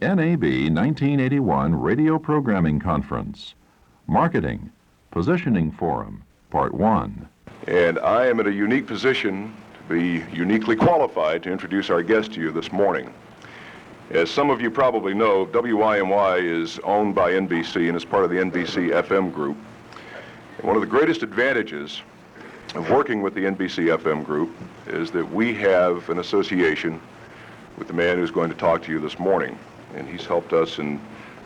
NAB 1981 Radio Programming Conference. Marketing, Positioning Forum, Part 1. And I am in a unique position to be uniquely qualified to introduce our guest to you this morning. As some of you probably know, WYMY is owned by NBC and is part of the NBC FM group. And one of the greatest advantages of working with the NBC FM group is that we have an association with the man who's going to talk to you this morning. And he's helped us in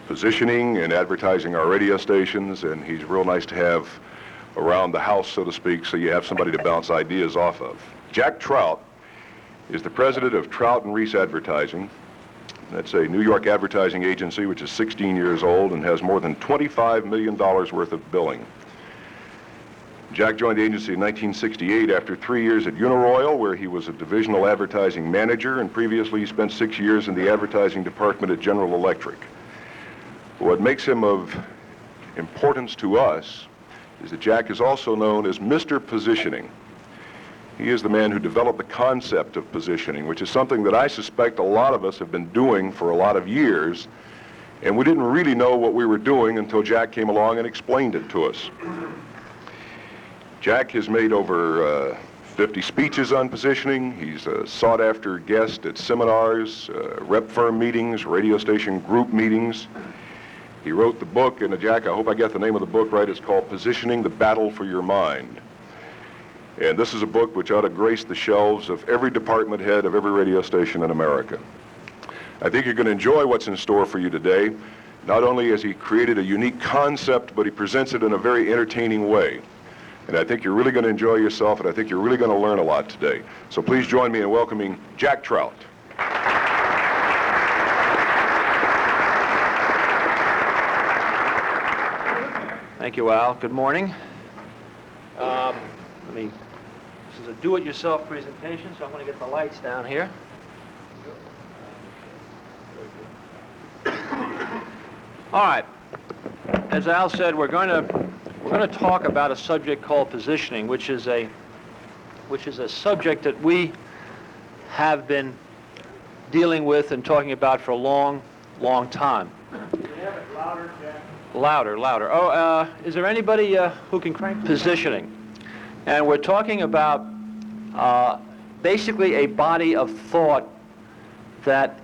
positioning and advertising our radio stations, and he's real nice to have around the house, so to speak, so you have somebody to bounce ideas off of. Jack Trout is the president of Trout and Reese Advertising. That's a New York advertising agency which is 16 years old and has more than $25 million worth of billing. Jack joined the agency in 1968 after 3 years at Uniroyal, where he was a divisional advertising manager, and previously he spent 6 years in the advertising department at General Electric. What makes him of importance to us is that Jack is also known as Mr. Positioning. He is the man who developed the concept of positioning, which is something that I suspect a lot of us have been doing for a lot of years, and we didn't really know what we were doing until Jack came along and explained it to us. Jack has made over 50 speeches on positioning. He's a sought-after guest at seminars, rep firm meetings, radio station group meetings. He wrote the book, and Jack, I hope I get the name of the book right, it's called Positioning: The Battle for Your Mind. And this is a book which ought to grace the shelves of every department head of every radio station in America. I think you're going to enjoy what's in store for you today. Not only has he created a unique concept, but he presents it in a very entertaining way. And I think you're really going to enjoy yourself, and I think you're really going to learn a lot today. So please join me in welcoming Jack Trout. Thank you, Al. Good morning. This is a do-it-yourself presentation, so I'm going to get the lights down here. All right. As Al said, we're going to talk about a subject called positioning, which is a subject that we have been dealing with and talking about for a long, long time. Can you have it louder, Jack? Louder. Oh, is there anybody who can crank positioning? And we're talking about basically a body of thought that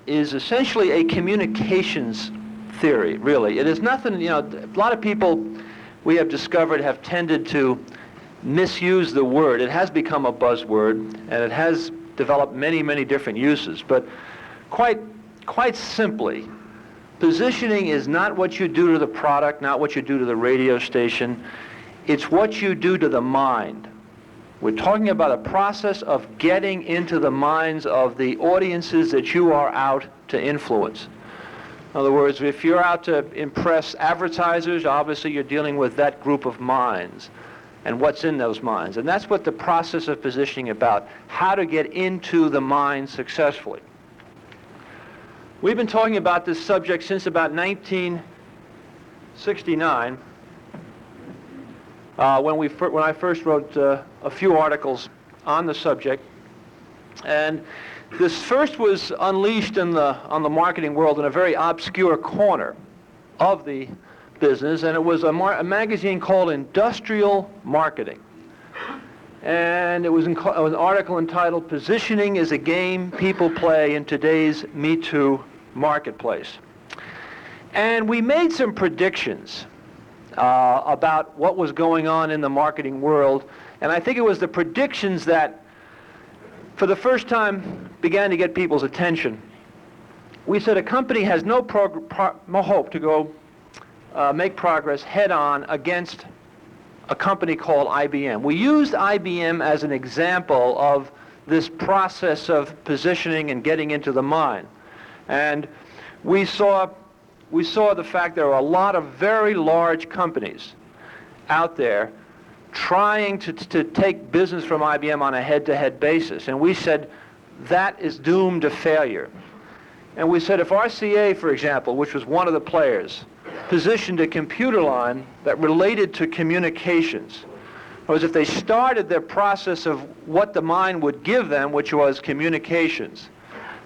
is essentially a communications theory, really. It is nothing, a lot of people we have discovered have tended to misuse the word. It has become a buzzword, and it has developed many, many different uses. But quite simply, positioning is not what you do to the product, not what you do to the radio station. It's what you do to the mind. We're talking about a process of getting into the minds of the audiences that you are out to influence. In other words, if you're out to impress advertisers, obviously you're dealing with that group of minds and what's in those minds. And that's what the process of positioning is about, how to get into the mind successfully. We've been talking about this subject since about 1969, when I first wrote a few articles on the subject. And this first was unleashed on the marketing world in a very obscure corner of the business, and it was a magazine called Industrial Marketing. And it was an article entitled "Positioning is a Game People Play in Today's Me Too Marketplace." And we made some predictions about what was going on in the marketing world, and I think it was the predictions that for the first time began to get people's attention. We said a company has no hope to go make progress head-on against a company called IBM. We used IBM as an example of this process of positioning and getting into the mind. And we saw the fact there are a lot of very large companies out there trying to take business from IBM on a head-to-head basis. And we said that is doomed to failure. And we said if RCA, for example, which was one of the players, positioned a computer line that related to communications, was if they started their process of what the mind would give them, which was communications,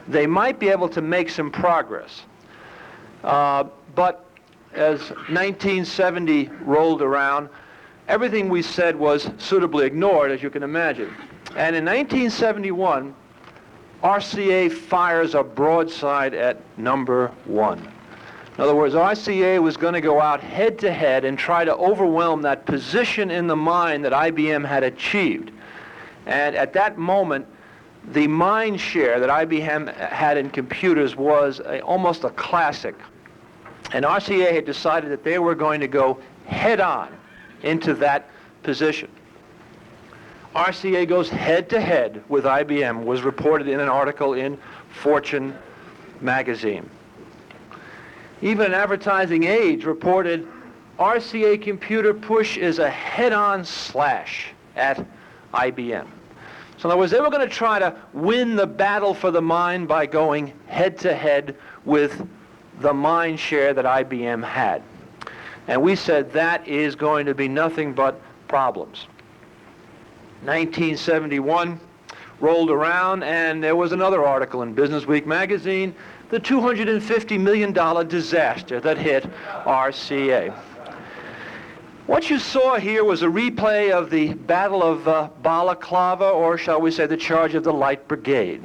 they might be able to make some progress. But as 1970 rolled around, everything we said was suitably ignored, as you can imagine. And in 1971, RCA fires a broadside at number one. In other words, RCA was going to go out head-to-head and try to overwhelm that position in the mind that IBM had achieved. And at that moment, the mind share that IBM had in computers was almost a classic. And RCA had decided that they were going to go head-on into that position. RCA goes head-to-head with IBM, was reported in an article in Fortune magazine. Even Advertising Age reported RCA computer push is a head-on slash at IBM. So in other words, they were going to try to win the battle for the mind by going head-to-head with the mind share that IBM had. And we said that is going to be nothing but problems. 1971 rolled around, and there was another article in Businessweek magazine, the $250 million disaster that hit RCA. What you saw here was a replay of the Battle of Balaclava, or shall we say the Charge of the Light Brigade.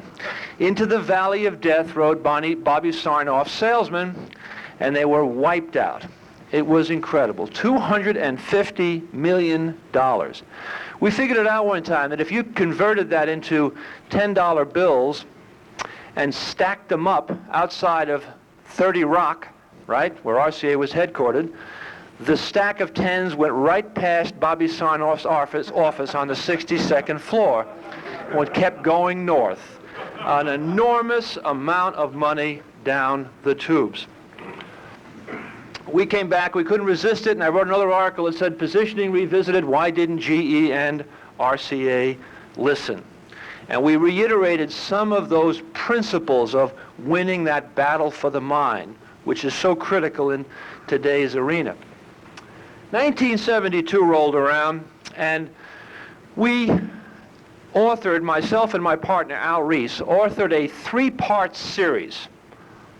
Into the Valley of Death rode Bobby Sarnoff's salesmen, and they were wiped out. It was incredible. $250 million. We figured it out one time that if you converted that into $10 bills and stacked them up outside of 30 Rock, right, where RCA was headquartered, the stack of tens went right past Bobby Sarnoff's office on the 62nd floor and kept going north. An enormous amount of money down the tubes. We came back, we couldn't resist it, and I wrote another article that said, Positioning Revisited, Why Didn't GE and RCA Listen? And we reiterated some of those principles of winning that battle for the mind, which is so critical in today's arena. 1972 rolled around, and we authored, myself and my partner Al Reese, authored a three-part series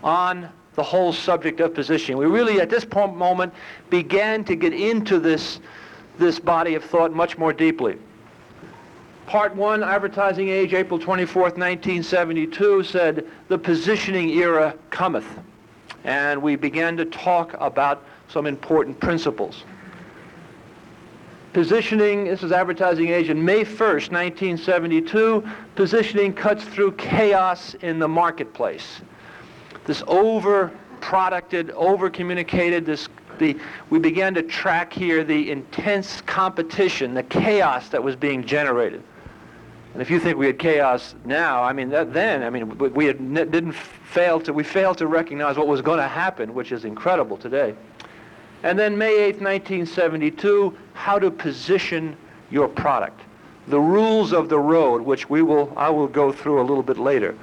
on the whole subject of positioning. We really, at this moment, began to get into this body of thought much more deeply. Part 1, Advertising Age, April 24th, 1972, said, The positioning era cometh. And we began to talk about some important principles. Positioning, this is Advertising Age, on May 1st, 1972, positioning cuts through chaos in the marketplace. This over-producted, over-communicated, we began to track here the intense competition, the chaos that was being generated. And if you think we had chaos now, I mean, we failed to recognize what was going to happen, which is incredible today. And then May 8th, 1972, how to position your product. The rules of the road, which I will go through a little bit later.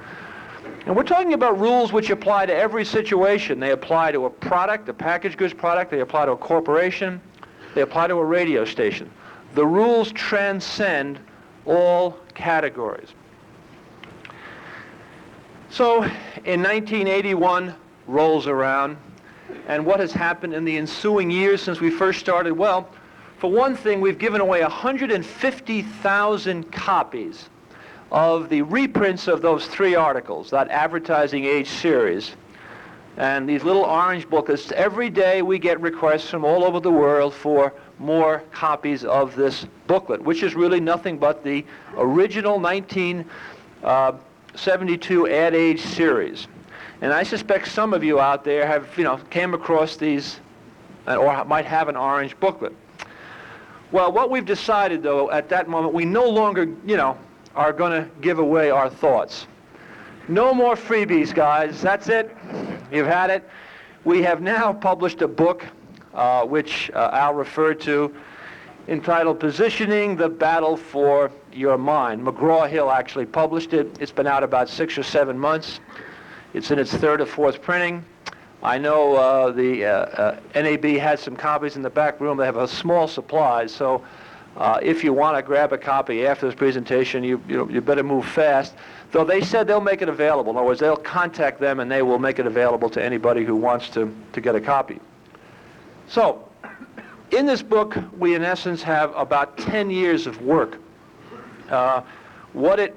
And we're talking about rules which apply to every situation. They apply to a product, a packaged goods product. They apply to a corporation. They apply to a radio station. The rules transcend all categories. So in 1981 rolls around, and what has happened in the ensuing years since we first started? Well, for one thing, we've given away 150,000 copies of the reprints of those three articles, that Advertising Age series. And these little orange booklets, every day we get requests from all over the world for more copies of this booklet, which is really nothing but the original 1972 Ad Age series. And I suspect some of you out there have, came across these or might have an orange booklet. Well, what we've decided, though, at that moment, we no longer, are going to give away our thoughts. No more freebies, guys. That's it. You've had it. We have now published a book, which Al referred to, entitled Positioning: The Battle for Your Mind. McGraw-Hill actually published it. It's been out about 6 or 7 months. It's in its third or fourth printing. I know the NAB has some copies in the back room. They have a small supply, so If you want to grab a copy after this presentation, you better move fast. Though they said they'll make it available. In other words, they'll contact them and they will make it available to anybody who wants to get a copy. So, in this book, we in essence have about 10 years of work. What it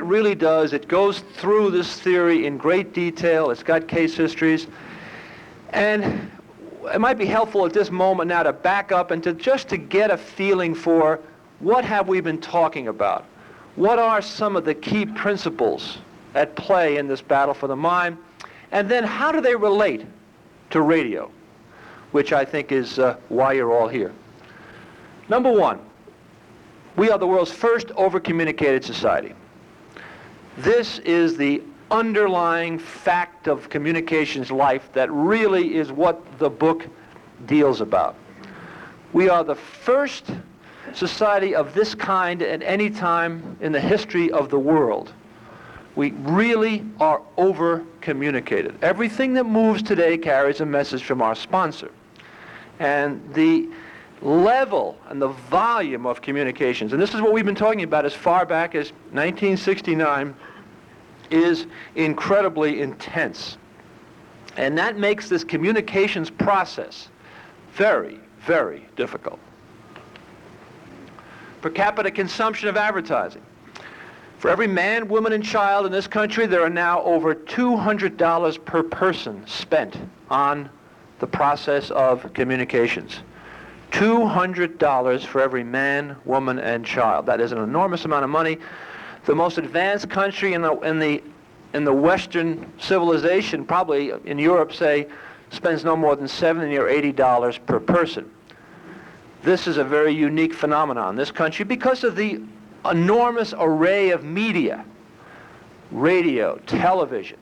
really does, it goes through this theory in great detail. It's got case histories. And it might be helpful at this moment now to back up and to get a feeling for what have we been talking about. What are some of the key principles at play in this battle for the mind? And then how do they relate to radio, which I think is why you're all here. Number one, we are the world's first over-communicated society. This is the underlying fact of communications life that really is what the book deals about. We are the first society of this kind at any time in the history of the world. We really are over-communicated. Everything that moves today carries a message from our sponsor. And the level and the volume of communications, and this is what we've been talking about as far back as 1969, is incredibly intense. And that makes this communications process very, very difficult. Per capita consumption of advertising. For every man, woman, and child in this country, there are now over $200 per person spent on the process of communications. $200 for every man, woman, and child. That is an enormous amount of money. The most advanced country in the Western civilization, probably in Europe, say, spends no more than $70 or $80 per person. This is a very unique phenomenon in this country because of the enormous array of media, radio, television,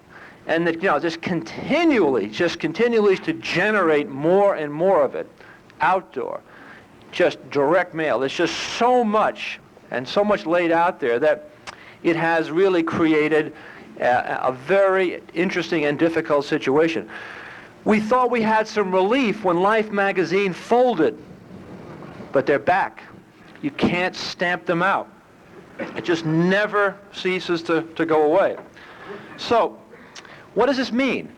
and that just continually to generate more and more of it, outdoor, just direct mail. There's just so much and so much laid out there that it has really created a very interesting and difficult situation. We thought we had some relief when Life magazine folded, but they're back. You can't stamp them out. It just never ceases to go away. So, what does this mean?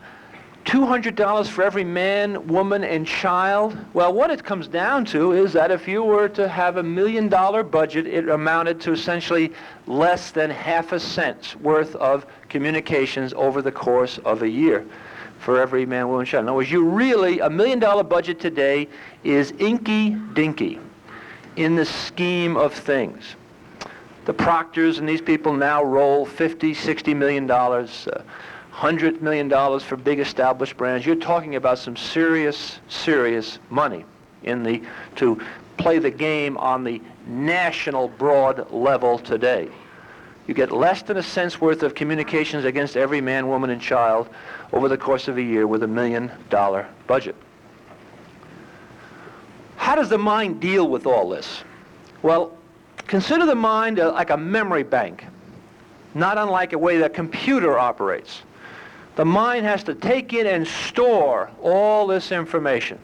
$200 for every man, woman, and child? Well, what it comes down to is that if you were to have $1 million budget, it amounted to essentially less than half a cent's worth of communications over the course of a year for every man, woman, and child. In other words, $1 million budget today is inky-dinky in the scheme of things. The Proctors and these people now roll $50, $60 million, $100 million for big established brands. You're talking about some serious, serious money to play the game on the national broad level today. You get less than a cent's worth of communications against every man, woman, and child over the course of a year with $1 million budget. How does the mind deal with all this? Well, consider the mind like a memory bank, not unlike the way that a computer operates. The mind has to take in and store all this information.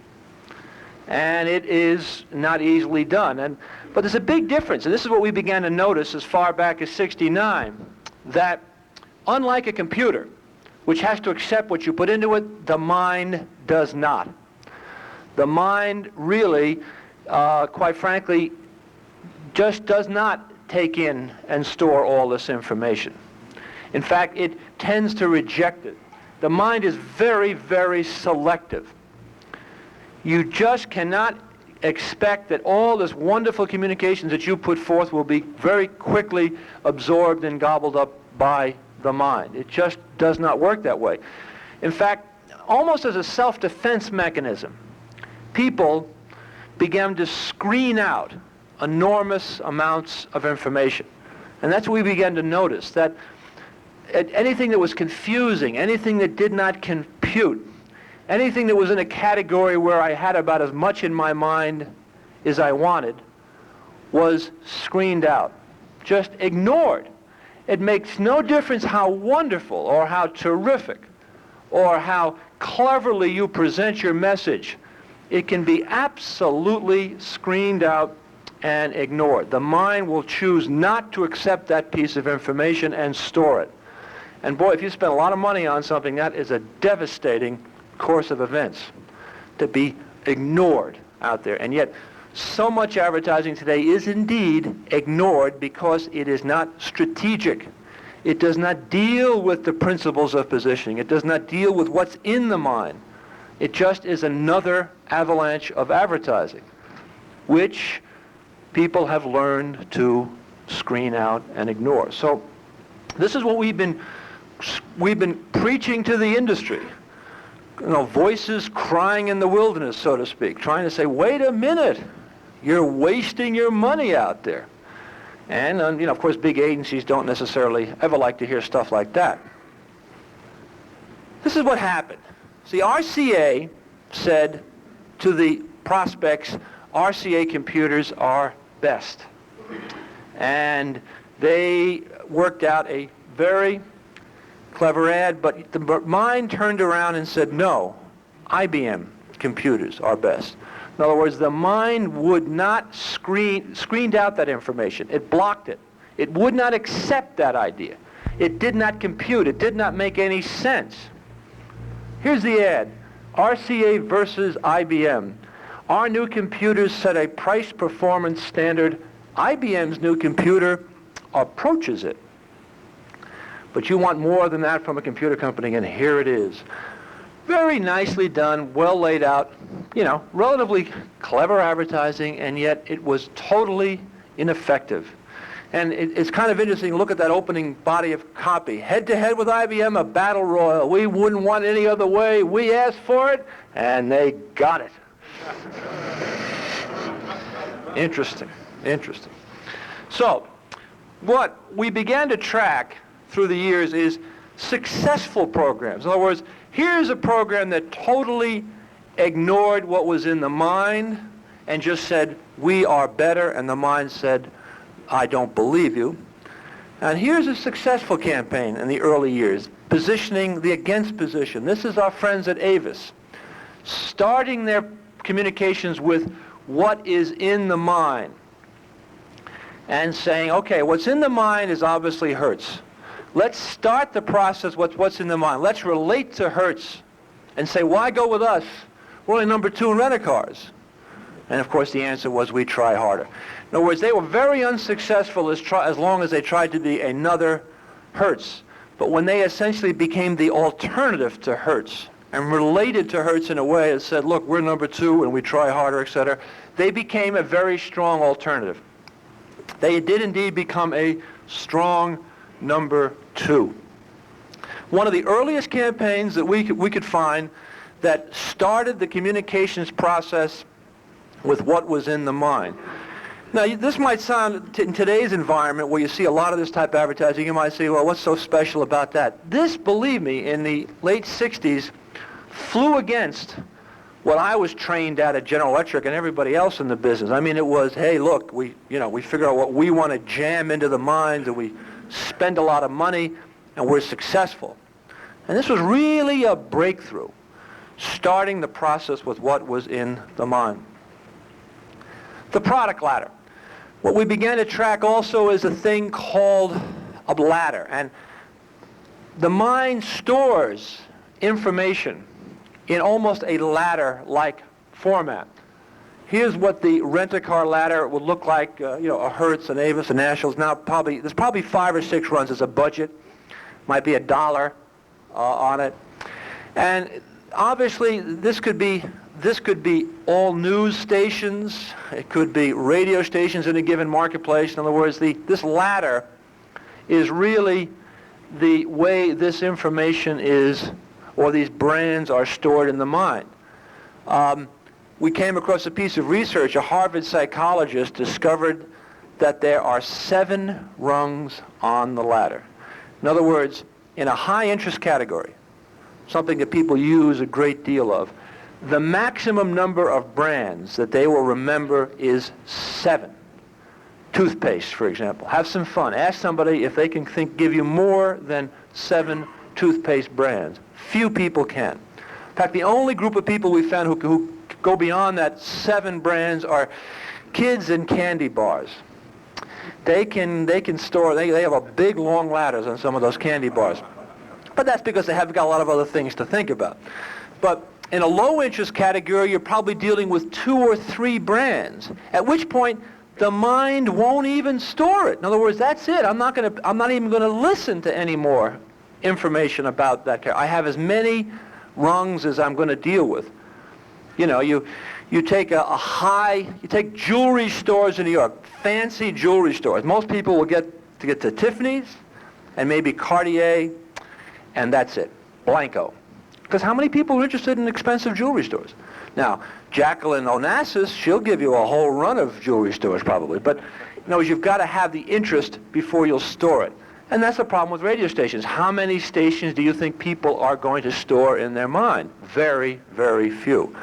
And it is not easily done. But there's a big difference, and this is what we began to notice as far back as '69, that unlike a computer, which has to accept what you put into it, the mind does not. The mind really, quite frankly, just does not take in and store all this information. In fact, it tends to reject it. The mind is very, very selective. You just cannot expect that all this wonderful communications that you put forth will be very quickly absorbed and gobbled up by the mind. It just does not work that way. In fact, almost as a self-defense mechanism, people began to screen out enormous amounts of information. And that's what we began to notice, that anything that was confusing, anything that did not compute, anything that was in a category where I had about as much in my mind as I wanted was screened out, just ignored. It makes no difference how wonderful or how terrific or how cleverly you present your message. It can be absolutely screened out and ignore it. The mind will choose not to accept that piece of information and store it. And boy, if you spend a lot of money on something, that is a devastating course of events to be ignored out there. And yet, so much advertising today is indeed ignored because it is not strategic. It does not deal with the principles of positioning. It does not deal with what's in the mind. It just is another avalanche of advertising, which people have learned to screen out and ignore. So this is what we've been preaching to the industry. You know, voices crying in the wilderness, so to speak, trying to say, wait a minute, you're wasting your money out there. And, you know, of course, big agencies don't necessarily ever like to hear stuff like that. This is what happened. See, RCA said to the prospects, RCA computers are best. And they worked out a very clever ad, but the mind turned around and said, no, IBM computers are best. In other words, the mind would not screened out that information. It blocked it. It would not accept that idea. It did not compute. It did not make any sense. Here's the ad. RCA versus IBM. Our new computers set a price-performance standard. IBM's new computer approaches it. But you want more than that from a computer company, and here it is. Very nicely done, well laid out, you know, relatively clever advertising, and yet it was totally ineffective. And it's kind of interesting to look at that opening body of copy. Head-to-head with IBM, a battle royal. We wouldn't want any other way. We asked for it, and they got it. Interesting, interesting. So, what we began to track through the years is successful programs. In other words, here's a program that totally ignored what was in the mind and just said, we are better, and the mind said, I don't believe you. And here's a successful campaign in the early years, positioning the against position. This is our friends at Avis, starting their communications with what is in the mind and saying, okay, what's in the mind is obviously Hertz. Let's start the process with what's in the mind. Let's relate to Hertz and say, why go with us? We're only number 2 in rent-a-cars. And of course the answer was, we try harder. In other words, they were very unsuccessful as long as they tried to be another Hertz. But when they essentially became the alternative to Hertz and related to Hertz in a way that said, look, we're number 2 and we try harder, etc., they became a very strong alternative. They did indeed become a strong number 2. One of the earliest campaigns that we could find that started the communications process with what was in the mind. Now, this might sound, in today's environment where you see a lot of this type of advertising, you might say, well, what's so special about that? This, believe me, in the late 60s, flew against what I was trained at General Electric and everybody else in the business. I mean, it was, hey, look, we figure out what we want to jam into the minds, and we spend a lot of money, and we're successful. And this was really a breakthrough, starting the process with what was in the mind. The product ladder. What we began to track also is a thing called a ladder. And the mind stores information in almost a ladder-like format. Here's what the rent-a-car ladder would look like, a Hertz, an Avis, a Nationals. Now, there's probably 5 or 6 runs as a budget. Might be $1 on it. And obviously, this could be all news stations. It could be radio stations in a given marketplace. In other words, this ladder is really the way this information is, or these brands are stored in the mind. We came across a piece of research. A Harvard psychologist discovered that there are 7 rungs on the ladder. In other words, in a high-interest category, something that people use a great deal of, the maximum number of brands that they will remember is 7. Toothpaste, for example. Have some fun. Ask somebody if they can give you more than 7 toothpaste brands. Few people can. In fact, the only group of people we found who go beyond that 7 brands are Kids in candy bars. They can store, they have a big long ladders on some of those candy bars. But that's because they have got a lot of other things to think about. But in a low interest category, you're probably dealing with 2 or 3 brands, at which point the mind won't even store it. In other words, that's it. I'm not even going to listen to any more information about that character. I have as many rungs as I'm going to deal with. You know, you take you take jewelry stores in New York, fancy jewelry stores. Most people will get to Tiffany's and maybe Cartier, and that's it, blanco. Because how many people are interested in expensive jewelry stores? Now, Jacqueline Onassis, she'll give you a whole run of jewelry stores probably, but you know, you've got to have the interest before you'll store it. And that's the problem with radio stations. How many stations do you think people are going to store in their mind? Very, very few.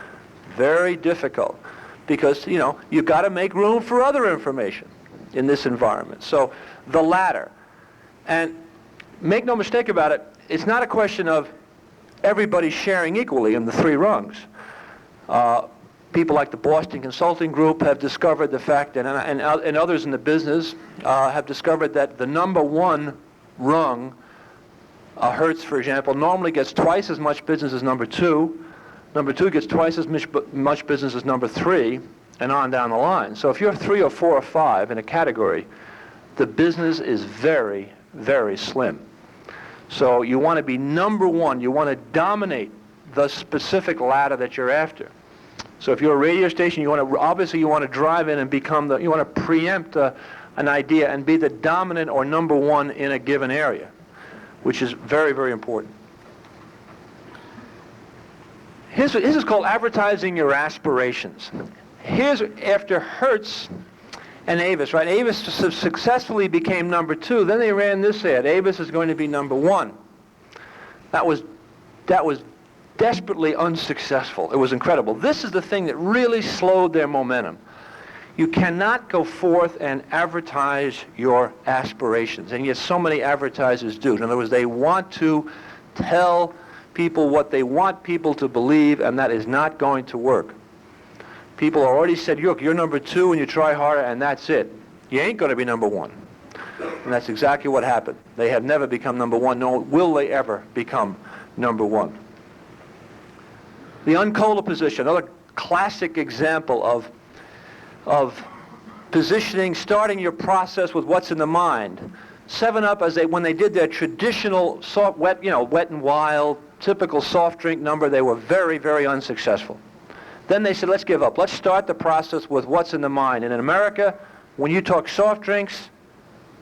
Very difficult. Because, you know, you've got to make room for other information in this environment. So, the latter. And make no mistake about it, it's not a question of everybody sharing equally in the 3 rungs. People like the Boston Consulting Group have discovered the fact, and others in the business have discovered that the number 1 rung, Hertz, for example, normally gets twice as much business as number 2. Number 2 gets twice as much business as number 3, and on down the line. So if you're 3 or 4 or 5 in a category, the business is very, very slim. So you want to be number 1. You want to dominate the specific ladder that you're after. So if you're a radio station, you want to drive in and you want to preempt an idea and be the dominant or number 1 in a given area, which is very, very important. This is called advertising your aspirations. Here's after Hertz and Avis, right? Avis successfully became number 2. Then they ran this ad. Avis is going to be number 1. That was desperately unsuccessful. It was incredible. This is the thing that really slowed their momentum. You cannot go forth and advertise your aspirations, and yet so many advertisers do. In other words, they want to tell people what they want people to believe, and that is not going to work. People already said, look, you're number 2 and you try harder, and that's it. You ain't going to be number 1. And that's exactly what happened. They have never become number 1, nor will they ever become number 1. The uncola position, another classic example of positioning, starting your process with what's in the mind. 7-Up, when they did their traditional soft, wet and wild, typical soft drink number, they were very, very unsuccessful. Then they said, let's give up. Let's start the process with what's in the mind. And in America, when you talk soft drinks,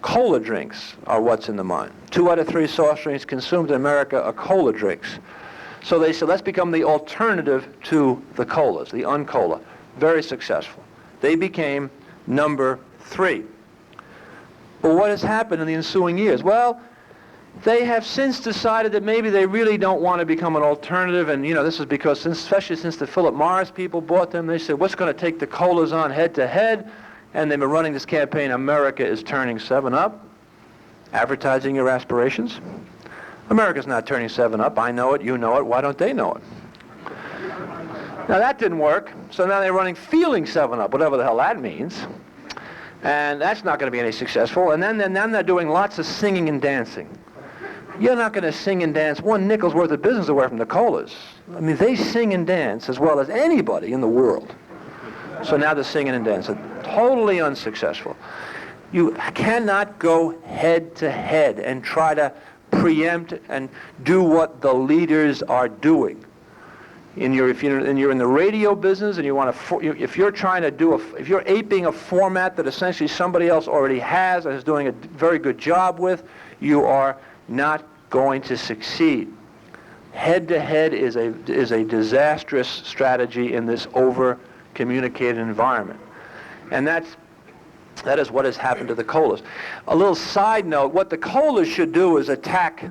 cola drinks are what's in the mind. 2 out of 3 soft drinks consumed in America are cola drinks. So they said, let's become the alternative to the colas, the uncola. Very successful. They became number 3. But what has happened in the ensuing years? Well, they have since decided that maybe they really don't want to become an alternative, and this is because, especially since the Philip Morris people bought them, they said, what's going to take the colas on head to head? And they've been running this campaign, America is turning 7-Up, advertising your aspirations. America's not turning 7-Up. I know it, you know it, why don't they know it? Now that didn't work, so now they're running Feeling 7-Up, whatever the hell that means. And that's not going to be any successful. And then they're doing lots of singing and dancing. You're not going to sing and dance 1 nickel's worth of business away from the colas. I mean, they sing and dance as well as anybody in the world. So now they're singing and dancing. Totally unsuccessful. You cannot go head to head and try to preempt and do what the leaders are doing. If you're in the radio business and you want to, if you're trying to if you're aping a format that essentially somebody else already has and is doing a very good job with, you are not going to succeed. Head-to-head is a disastrous strategy in this over-communicated environment. And that is what has happened to the colas. A little side note, what the colas should do is attack,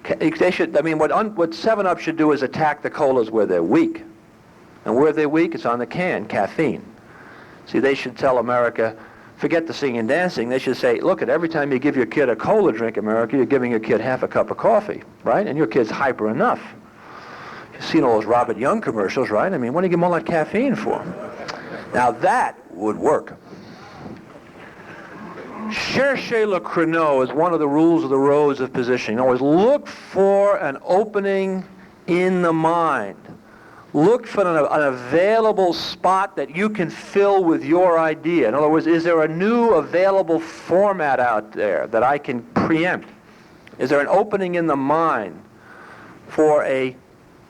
what 7-Up should do is attack the colas where they're weak. And where they're weak, it's on the can, caffeine. See, they should tell America, forget the singing and dancing. They should say, look, every time you give your kid a cola drink, America, you're giving your kid half a cup of coffee, right? And your kid's hyper enough. You've seen all those Robert Young commercials, right? I mean, what do you give them all that caffeine for? Now that would work. Cherchez le créneau is one of the rules of the roads of positioning. Always look for an opening in the mind. Look for an available spot that you can fill with your idea. In other words, is there a new available format out there that I can preempt? Is there an opening in the mind for a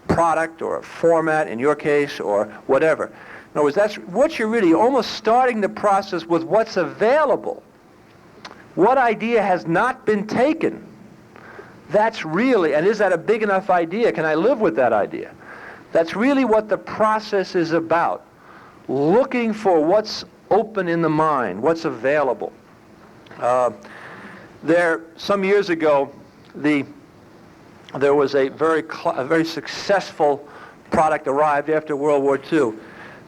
product or a format, in your case, or whatever? In other words, that's what you're really almost starting the process with what's available. What idea has not been taken? That's really, and is that a big enough idea? Can I live with that idea? That's really what the process is about. Looking for what's open in the mind, what's available. Some years ago, there was a very successful product arrived after World War II.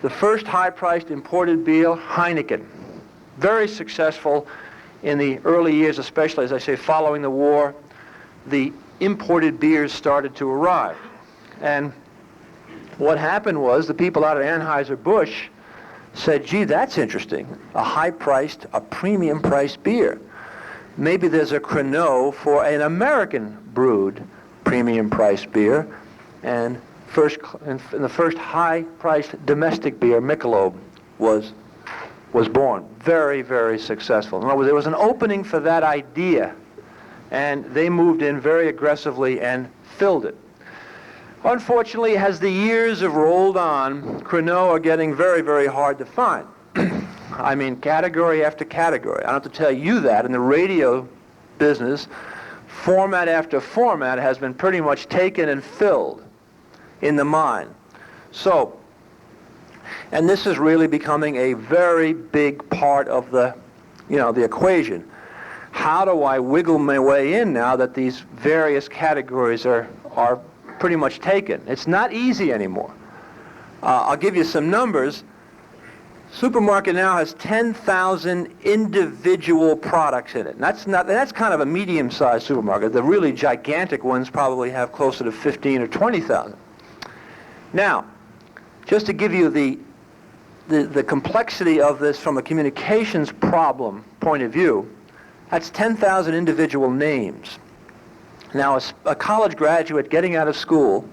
The first high-priced imported beer, Heineken. Very successful in the early years, especially, as I say, following the war. The imported beers started to arrive. And what happened was the people out of Anheuser-Busch said, gee, that's interesting. A high-priced, a premium-priced beer. Maybe there's a créneau for an American-brewed premium-priced beer. And the first high-priced domestic beer, Michelob, was born. Very, very successful. In other words, there was an opening for that idea, and they moved in very aggressively and filled it. Unfortunately, as the years have rolled on, créneaux are getting very, very hard to find. I mean, category after category. I don't have to tell you that. In the radio business, format after format has been pretty much taken and filled in the mind. So, and this is really becoming a very big part of the equation. How do I wiggle my way in now that these various categories are pretty much taken? It's not easy anymore. I'll give you some numbers. Supermarket now has 10,000 individual products in it. And that's kind of a medium-sized supermarket. The really gigantic ones probably have closer to 15 or 20,000. Now, just to give you the complexity of this from a communications problem point of view, that's 10,000 individual names. Now, a college graduate getting out of school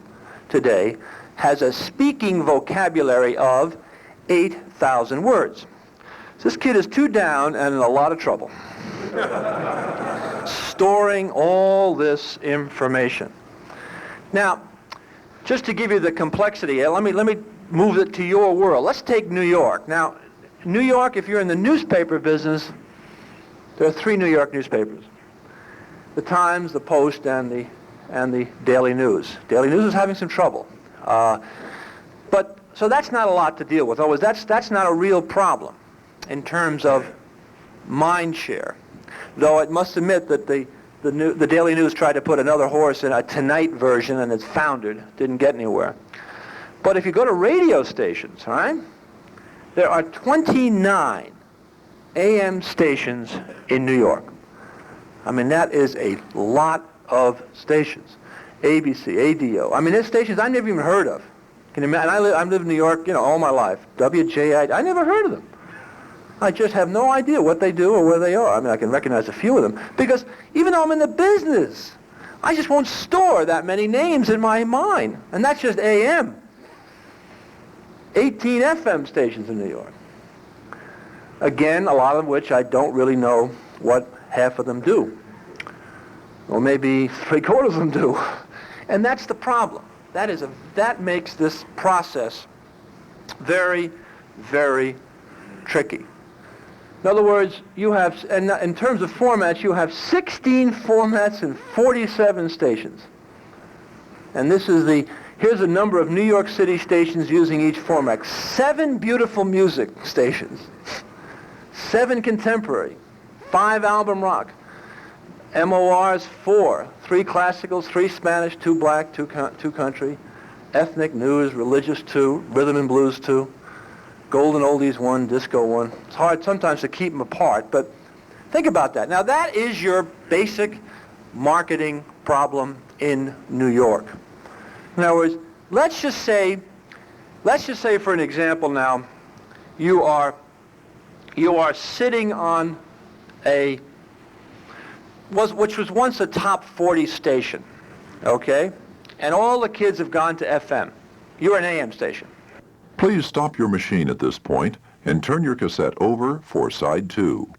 today has a speaking vocabulary of 8,000 words. So this kid is 2 down and in a lot of trouble. Storing all this information. Now, just to give you the complexity, let me move it to your world. Let's take New York. Now, New York, if you're in the newspaper business, there are 3 New York newspapers. The Times, the Post, and the Daily News. Daily News is having some trouble. So that's not a lot to deal with. Otherwise, that's not a real problem in terms of mind share. Though I must admit that the Daily News tried to put another horse in a Tonight version, and it's foundered. Didn't get anywhere. But if you go to radio stations, all right, there are 29 AM stations in New York. I mean, that is a lot of stations. ABC, ADO. I mean, there's stations I never even heard of. Can you imagine? I've lived in New York, all my life. WJI, I never heard of them. I just have no idea what they do or where they are. I mean, I can recognize a few of them because even though I'm in the business, I just won't store that many names in my mind. And that's just AM. 18 FM stations in New York. Again, a lot of which I don't really know what half of them do. Or maybe 3/4 of them do. And that's the problem. That makes this process very, very tricky. In other words, you have, and in terms of formats, you have 16 formats and 47 stations. And here's a number of New York City stations using each format. 7 beautiful music stations. 7 contemporary. 5 album rock. MORs 4, 3 classicals, 3 Spanish, 2 black, 2 country, ethnic, news, religious 2, rhythm and blues 2, golden oldies 1, disco 1. It's hard sometimes to keep them apart, but think about that. Now that is your basic marketing problem in New York. In other words, let's just say for an example now, you are you are sitting on which was once a top 40 station, okay? And all the kids have gone to FM. You're an AM station. Please stop your machine at this point and turn your cassette over for side 2.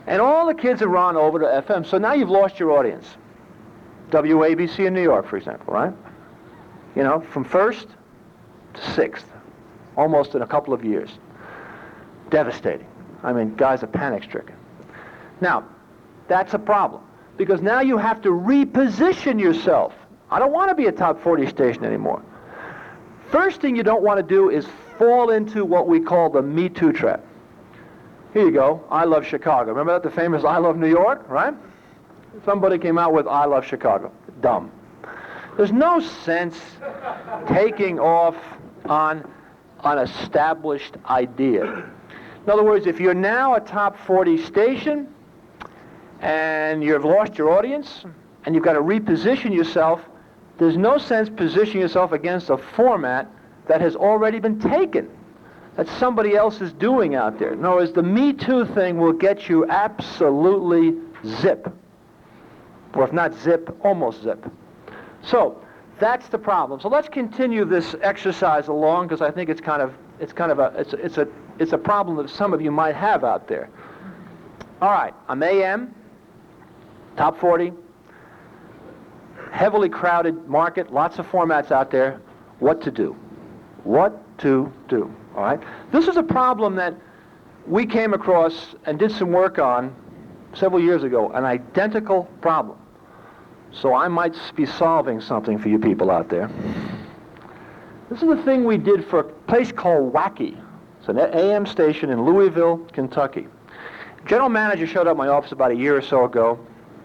And all the kids have run over to FM, so now you've lost your audience. WABC in New York, for example, right? You know, from 1st to 6th, almost in a couple of years. Devastating. I mean, guys are panic-stricken. Now, that's a problem, because now you have to reposition yourself. I don't want to be a top 40 station anymore. First thing you don't want to do is fall into what we call the Me Too trap. Here you go, I love Chicago. Remember that, the famous I love New York, right? Somebody came out with I love Chicago. Dumb. There's no sense taking off on an established idea. In other words, if you're now a top 40 station and you've lost your audience and you've got to reposition yourself, there's no sense positioning yourself against a format that has already been taken, that somebody else is doing out there. In other words, the Me Too thing will get you absolutely zip. Or if not zip, almost zip. So that's the problem. So let's continue this exercise along, because I think it's a problem that some of you might have out there. All right, I'm AM, top 40, heavily crowded market, lots of formats out there. What to do? What to do? All right. This is a problem that we came across and did some work on several years ago, an identical problem. So I might be solving something for you people out there. This is the thing we did for a place called Wacky. It's an AM station in Louisville, Kentucky. General manager showed up at my office about a year or so ago,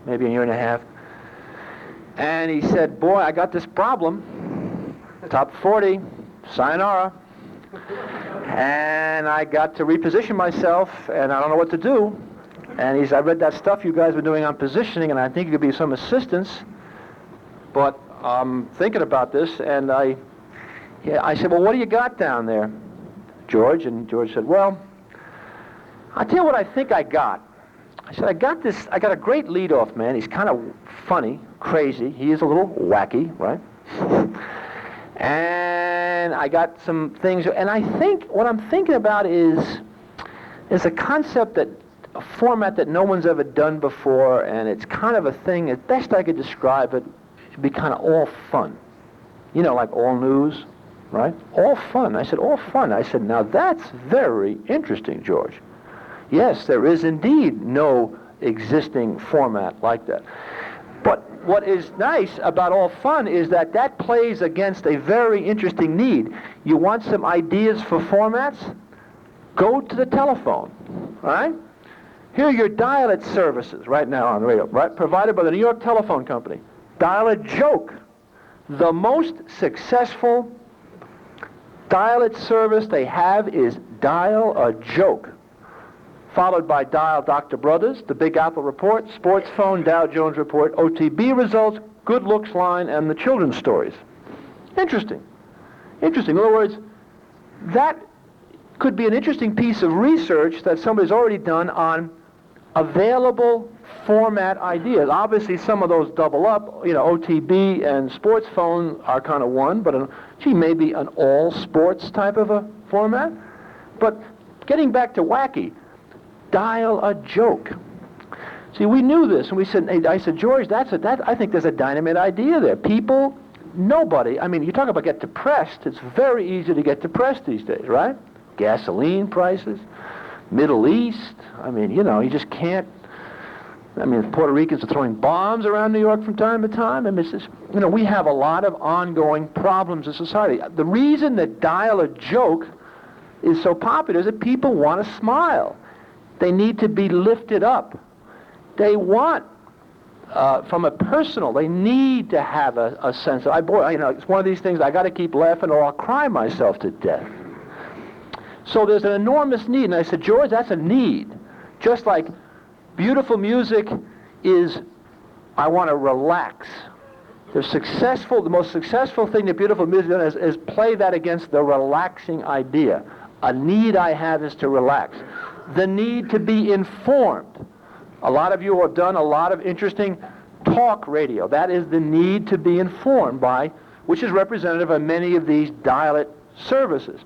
maybe a year and a half, and he said, boy, I got this problem, top 40, sayonara. And I got to reposition myself, and I don't know what to do. And he said, I read that stuff you guys were doing on positioning, and I think it could be some assistance. But I'm thinking about this, and I said, well, what do you got down there, George? And George said, well, I'll tell you what I think I got. I said, I got a great leadoff man. He's kind of funny, crazy. He is a little wacky, right? And I got some things, and I think what I'm thinking about is a concept a format that no one's ever done before, and it's kind of a thing, as best I could describe it, it'd be kind of all fun. You know, like all news, right? All fun. I said, all fun. I said, now that's very interesting, George. Yes, there is indeed no existing format like that. But what is nice about all fun is that plays against a very interesting need. You want some ideas for formats? Go to the telephone, all right? Here are your dial-it services right now on the radio, right? Provided by the New York Telephone Company. Dial-it joke. The most successful dial-it service they have is Dial a Joke, followed by Dial Dr. Brothers, the Big Apple Report, Sports Phone, Dow Jones Report, OTB results, Good Looks Line, and the children's stories. Interesting. Interesting. In other words, that could be an interesting piece of research that somebody's already done on available format ideas. Obviously, some of those double up. You know, OTB and Sports Phone are kind of one, but maybe an all sports type of a format. But getting back to Wacky, Dial a Joke. See, we knew this, and we said, I said, George, I think there's a dynamite idea there. Nobody, I mean, you talk about get depressed, it's very easy to get depressed these days, right? Gasoline prices, Middle East, I mean, you know, you just can't, I mean, Puerto Ricans are throwing bombs around New York from time to time. I mean, it's just, you know, we have a lot of ongoing problems in society. The reason that Dial a Joke is so popular is that people want to smile. They need to be lifted up. They want from a personal, they need to have a sense of, it's one of these things, I got to keep laughing or I'll cry myself to death. So there's an enormous need, and I said, George, that's a need. Just like beautiful music is, I want to relax. The most successful thing that beautiful music does is play that against the relaxing idea. A need I have is to relax. The need to be informed. A lot of you have done a lot of interesting talk radio. That is the need to be informed by, which is representative of many of these dial-it services.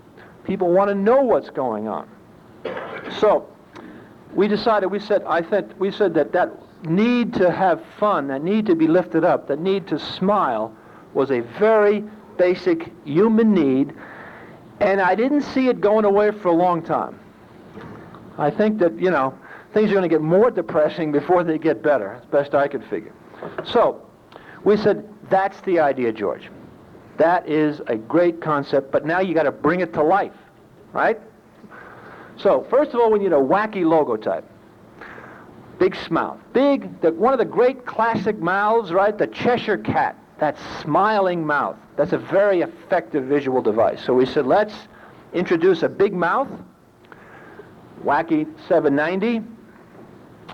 People want to know what's going on. So we decided, we said that need to have fun, that need to be lifted up, that need to smile was a very basic human need, and I didn't see it going away for a long time. I think that, things are going to get more depressing before they get better, as best I could figure. So we said, that's the idea, George. That is a great concept, but now you got to bring it to life, right? So first of all, we need a wacky logo type. Big mouth. One of the great classic mouths, right? The Cheshire Cat. That smiling mouth. That's a very effective visual device. So we said, let's introduce a big mouth. Wacky 790.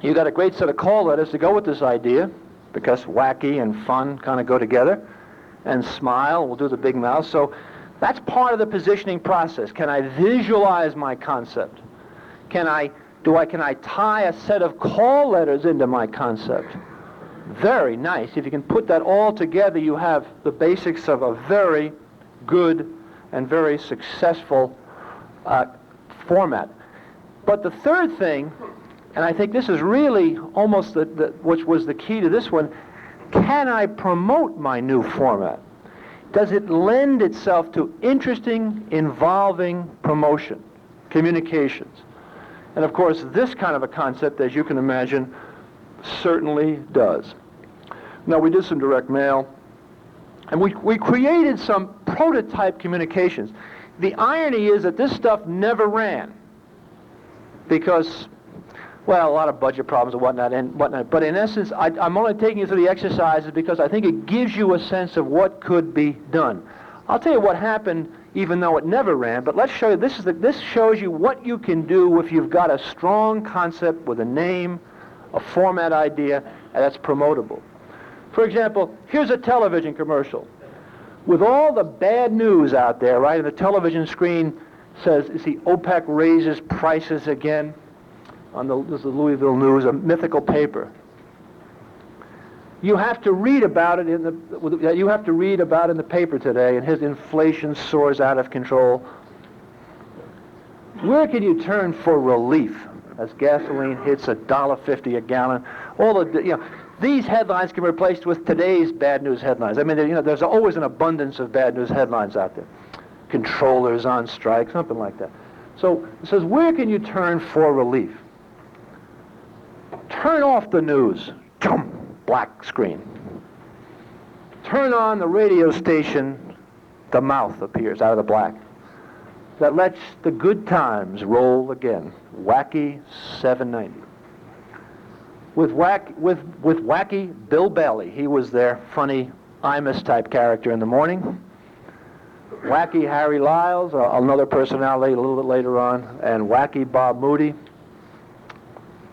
You got a great set of call letters to go with this idea, because wacky and fun kind of go together. And smile, we'll do the big mouth. So that's part of the positioning process. Can I visualize my concept? Can I tie a set of call letters into my concept? Very nice. If you can put that all together, you have the basics of a very good and very successful format. But the third thing, and I think this is really almost which was the key to this one, can I promote my new format? Does it lend itself to interesting, involving promotion, communications? And of course, this kind of a concept, as you can imagine, certainly does. Now, we did some direct mail, and we created some prototype communications. The irony is that this stuff never ran because, well, a lot of budget problems and whatnot. But in essence, I'm only taking you through the exercises because I think it gives you a sense of what could be done. I'll tell you what happened, even though it never ran. But let's show you. This shows you what you can do if you've got a strong concept with a name, a format idea, and that's promotable. For example, here's a television commercial. With all the bad news out there, right, and the television screen says, you see, OPEC raises prices again. This is the Louisville News, a mythical paper. You have to read about it in the paper today, and his inflation soars out of control. Where can you turn for relief as gasoline hits $1.50 a gallon? These headlines can be replaced with today's bad news headlines. I mean, there's always an abundance of bad news headlines out there. Controllers on strike, something like that. So it says, where can you turn for relief? Turn off the news. Black screen. Turn on the radio station. The mouth appears out of the black. That lets the good times roll again. Wacky 790. With wacky Bill Bailey. He was their funny Imus type character in the morning. Wacky Harry Lyles, another personality a little bit later on, and wacky Bob Moody,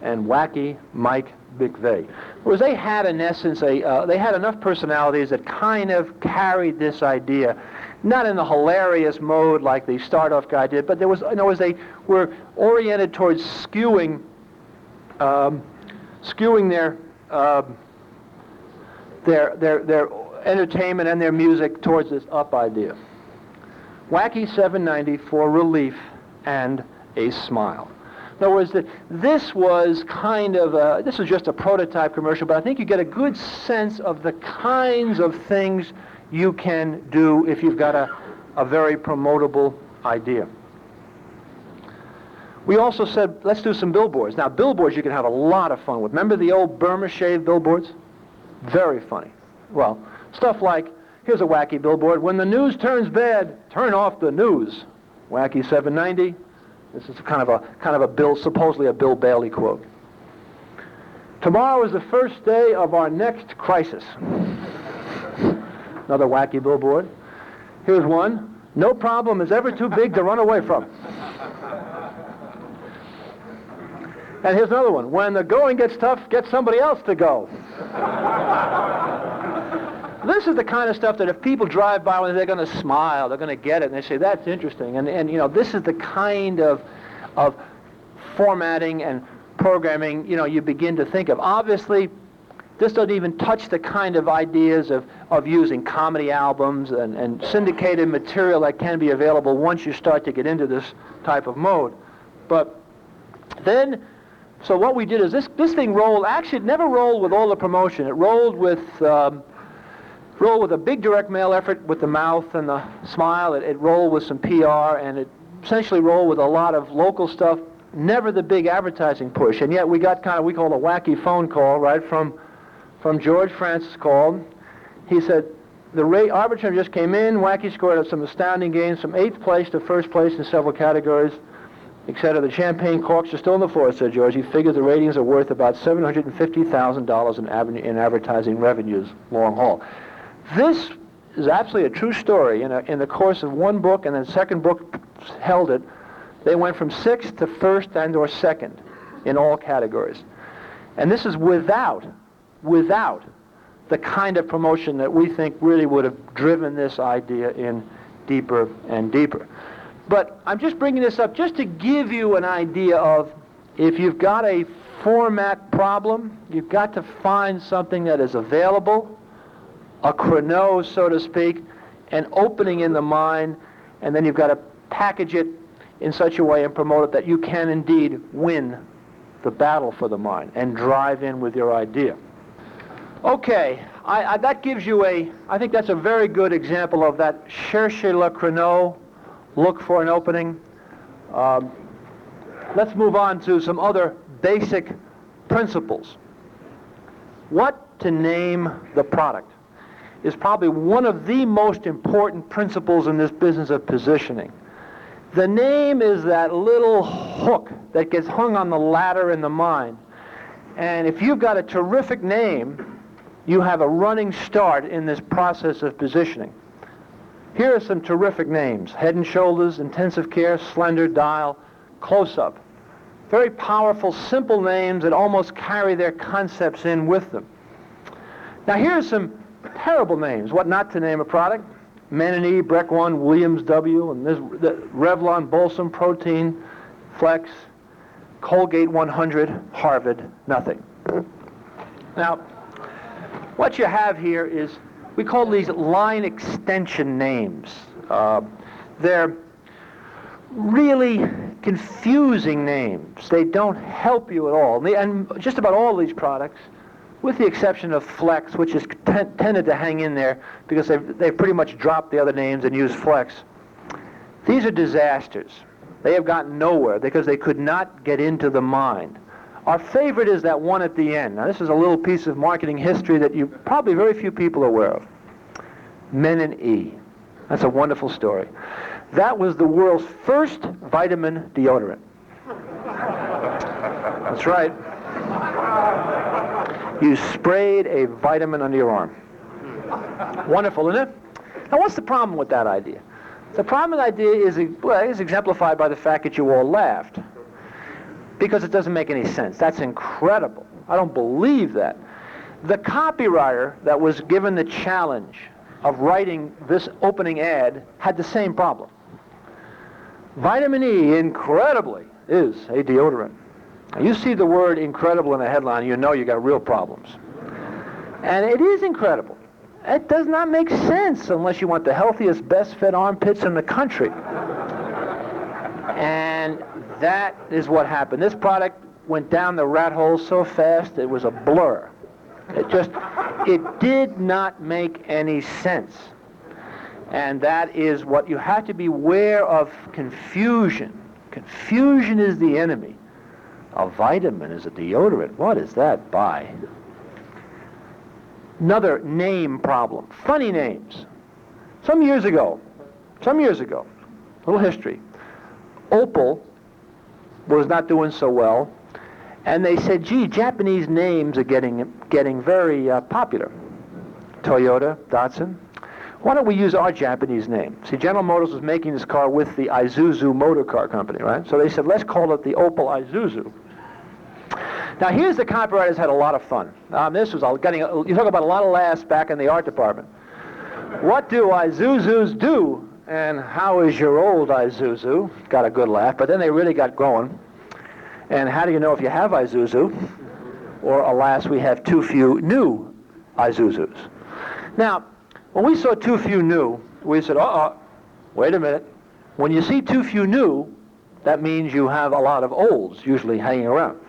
and wacky Mike McVeigh. Whereas they had, in essence, they had enough personalities that kind of carried this idea, not in the hilarious mode like the start-off guy did, but there was, as they were oriented towards skewing their entertainment and their music towards this up idea. Wacky 790 for relief and a smile. In other words, this was this was just a prototype commercial, but I think you get a good sense of the kinds of things you can do if you've got a very promotable idea. We also said, let's do some billboards. Now, billboards you can have a lot of fun with. Remember the old Burma shave billboards? Very funny. Well, stuff like, here's a wacky billboard. When the news turns bad, turn off the news. Wacky 790. This is kind of a Bill, supposedly a Bill Bailey quote. Tomorrow is the first day of our next crisis. Another wacky billboard. Here's one. No problem is ever too big to run away from. And here's another one. When the going gets tough, get somebody else to go. This is the kind of stuff that if people drive by, they're going to smile, they're going to get it, and they say, that's interesting. And you know, this is the kind of formatting and programming, you know, you begin to think of. Obviously, this doesn't even touch the kind of ideas of using comedy albums and syndicated material that can be available once you start to get into this type of mode. But then, so what we did is this thing rolled, actually it never rolled with all the promotion. It rolled with a big direct mail effort with the mouth and the smile. It rolled with some PR, and it essentially rolled with a lot of local stuff, never the big advertising push. And yet we got kind of, we call it a wacky phone call, right, from George Francis called. He said, the arbitrator just came in, Wacky scored some astounding gains from 8th place to 1st place in several categories, etc. The champagne corks are still on the floor, said George. He figures the ratings are worth about $750,000 in advertising revenues, long haul. This is absolutely a true story. In the course of one book, and then the second book held it, they went from 6th to 1st and or 2nd in all categories. And this is without the kind of promotion that we think really would have driven this idea in deeper and deeper. But I'm just bringing this up just to give you an idea of, if you've got a format problem, you've got to find something that is available, a chrono, so to speak, an opening in the mind, and then you've got to package it in such a way and promote it that you can indeed win the battle for the mind and drive in with your idea. Okay, that gives you I think that's a very good example of that cherchez le chrono, look for an opening. Let's move on to some other basic principles. What to name the product is probably one of the most important principles in this business of positioning. The name is that little hook that gets hung on the ladder in the mind. And if you've got a terrific name, you have a running start in this process of positioning. Here are some terrific names: Head and Shoulders, Intensive Care, Slender, Dial, Close-Up. Very powerful, simple names that almost carry their concepts in with them. Now here are some terrible names, what not to name a product: Men&E, Breck 1, Williams W, and this the Revlon, Balsam, Protein, Flex, Colgate 100, Harvard, nothing. Now, what you have here is, we call these line extension names. They're really confusing names. They don't help you at all. And just about all these products, with the exception of Flex, which has tended to hang in there because they've pretty much dropped the other names and used Flex, these are disasters. They have gotten nowhere because they could not get into the mind. Our favorite is that one at the end. Now, this is a little piece of marketing history that you probably very few people are aware of. Men&E. That's a wonderful story. That was the world's first vitamin deodorant. That's right. You sprayed a vitamin under your arm. Wonderful, isn't it? Now, what's the problem with that idea? The problem with that idea is exemplified by the fact that you all laughed. Because it doesn't make any sense. That's incredible. I don't believe that. The copywriter that was given the challenge of writing this opening ad had the same problem. Vitamin E, incredibly, is a deodorant. Now, you see the word incredible in a headline, you know you got real problems. And it is incredible. It does not make sense unless you want the healthiest, best-fed armpits in the country. And that is what happened. This product went down the rat hole so fast it was a blur. It did not make any sense. And that is what you have to beware of: confusion. Confusion is the enemy. A vitamin is a deodorant. What is that by? Another name problem. Funny names. Some years ago, little history, Opal was not doing so well, And they said, gee, Japanese names are getting very popular. Toyota, Datsun. Why don't we use our Japanese name? See, General Motors was making this car with the Isuzu Motor Car Company, right? So they said, let's call it the Opel Isuzu. Now, here's the copywriters had a lot of fun. This was you talk about a lot of laughs back in the art department. What do Isuzus do? And how is your old Isuzu? Got a good laugh, but then they really got going. And how do you know if you have Isuzu? Or, alas, we have too few new Isuzus. Now, when we saw too few new, we said, wait a minute. When you see too few new, that means you have a lot of olds usually hanging around.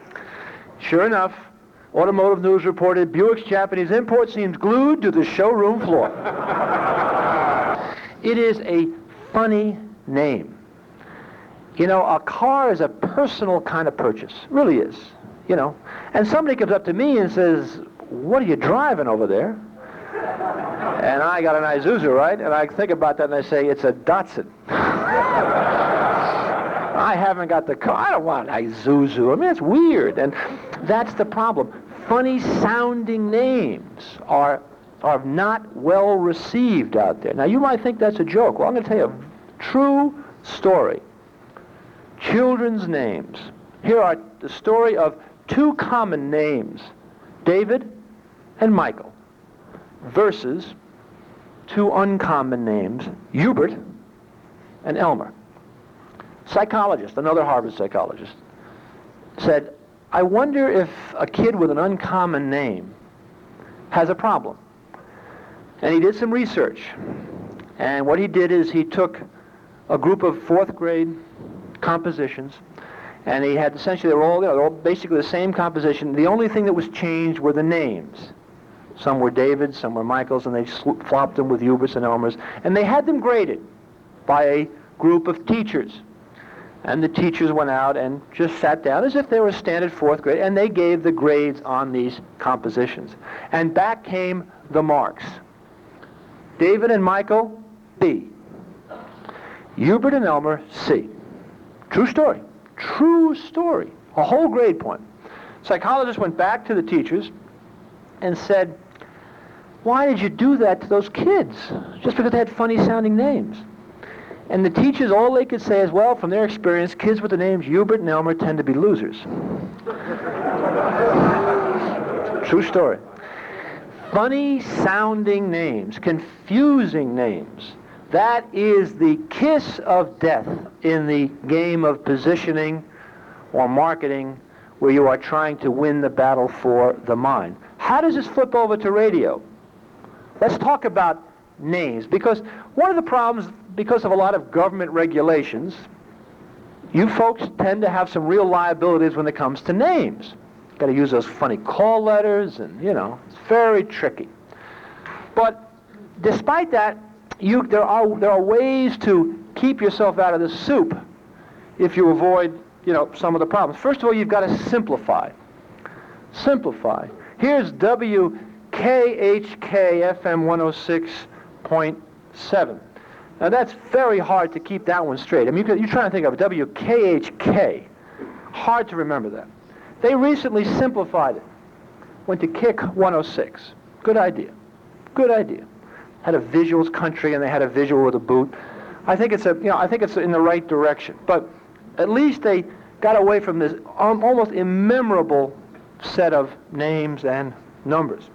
Sure enough, Automotive News reported Buick's Japanese import seems glued to the showroom floor. It is a funny name. You know, a car is a personal kind of purchase. Really is, you know. And somebody comes up to me and says, what are you driving over there? And I got an Isuzu, right? And I think about that and I say, it's a Datsun. I haven't got the car. I don't want an Isuzu. I mean, it's weird. And that's the problem. Funny sounding names are not well received out there. Now, you might think that's a joke. Well, I'm going to tell you a true story. Children's names. Here are the story of two common names, David and Michael, versus two uncommon names, Hubert and Elmer. Psychologist, another Harvard psychologist, said, I wonder if a kid with an uncommon name has a problem. And he did some research. And what he did is he took a group of fourth grade compositions, and he had essentially, they're all basically the same composition. The only thing that was changed were the names. Some were David's, some were Michael's, and they flopped them with Hubert's and Elmer's. And they had them graded by a group of teachers. And the teachers went out and just sat down as if they were standard fourth grade, and they gave the grades on these compositions. And back came the marks. David and Michael, B. Hubert and Elmer, C. True story. True story. A whole grade point. Psychologists went back to the teachers and said, why did you do that to those kids? Just because they had funny sounding names. And the teachers, all they could say is, well, from their experience, kids with the names Hubert and Elmer tend to be losers. True story. Funny sounding names, confusing names. That is the kiss of death in the game of positioning or marketing where you are trying to win the battle for the mind. How does this flip over to radio? Let's talk about names, because one of the problems, because of a lot of government regulations, you folks tend to have some real liabilities when it comes to names. Got to use those funny call letters, and you know, it's very tricky. But despite that, there are ways to keep yourself out of the soup if you avoid, you know, some of the problems. First of all, you've got to simplify. Simplify. Here's WKHK FM 106.7. Now that's very hard to keep that one straight. I mean, you're trying to think of WKHK. Hard to remember that. They recently simplified it. Went to Kick 106. Good idea. Good idea. Had a visuals country, and they had a visual with a boot. I think it's in the right direction. But at least they got away from this almost immemorable set of names and numbers.